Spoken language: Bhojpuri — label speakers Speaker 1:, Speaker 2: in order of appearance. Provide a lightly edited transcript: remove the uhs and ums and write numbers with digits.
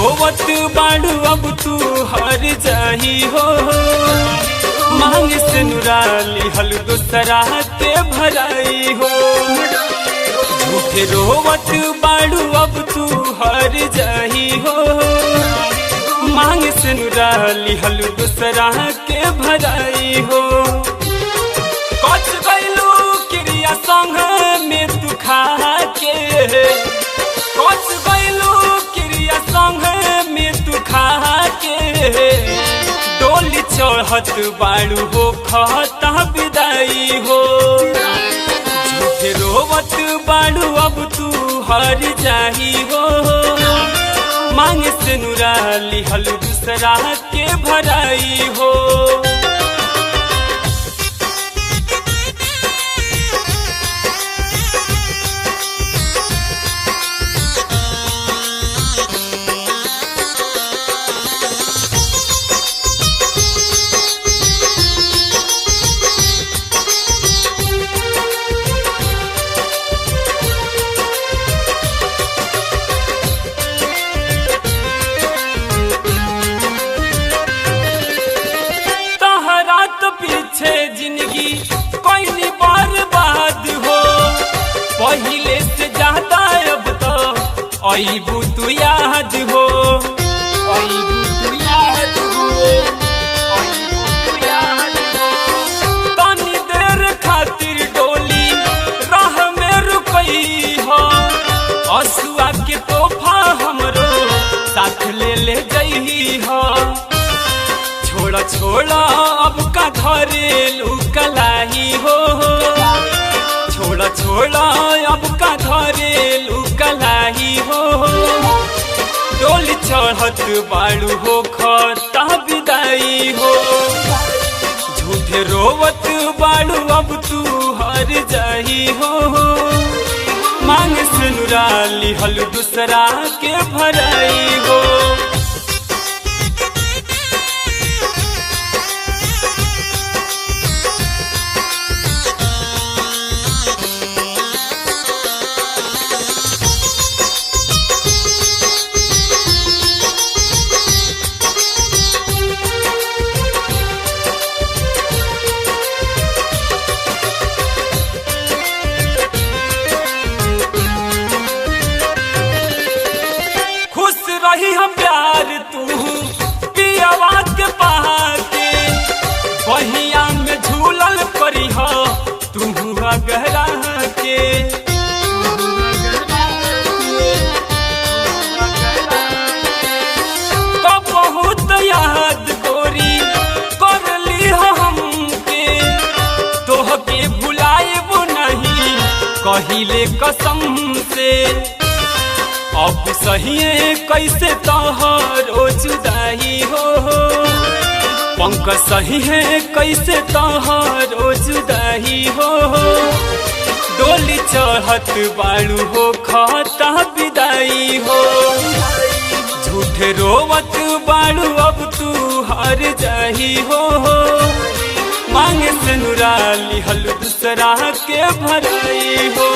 Speaker 1: रोवत बाड़ू अब तू हर जाही हो, मांग से नुराली हल दूसरा के भराई हो। झूठे रोवत बाड़ू अब तू हर जाही हो, मांग से नुराली हल दूसरा के भराई हो। कच गइलू क्रिया संग में तू खा के, कच गइलू क्रिया संग में तू खा के, डोली चढ़त बाड़ू हो खता विदाई हो। झूठे रोवत बाड़ू अब तू हर जाही हो, मांग से नुराली हल दूसरा के भराई हो। पीछे जिंदगी कोई बर्बाद हो, पहले से ज्यादा अब तो अईबू तू याद हो, अईबू तू याद हो, अईबू तू याद हो। तनी देर खातिर डोली राह में रुकई हो, असुआ के तोहफा हमरो साथ ले जई हो। छोड़ा छोड़ा अब का घरेलू कलाई हो, छोड़ा छोड़ा अब का घरेलू कलाई हो। डोली चढ़त बाड़ू हो खता विदाई हो। झूठे रोवत बाड़ू अब तू हर जाही हो, मांग से नुराली हल दूसरा के भराई हो। रही हम प्यार तू पियावा के पाके, बहिया में झूलल परी हो तू गहरा के। तो बहुत याद गोरी कर ली हमके, तोह के भुलाएब नहीं कहिले कसम से। अब सही कैसे तोहरो जुदाई हो, पंकज सही है कैसे तोहरो जुदाई हो। डोली चढ़त बाड़ू हो खता विदाई हो। झूठे रोवत बाड़ू अब तू हर जाही हो, मांग से नुराली हल दूसरा के भराई हो।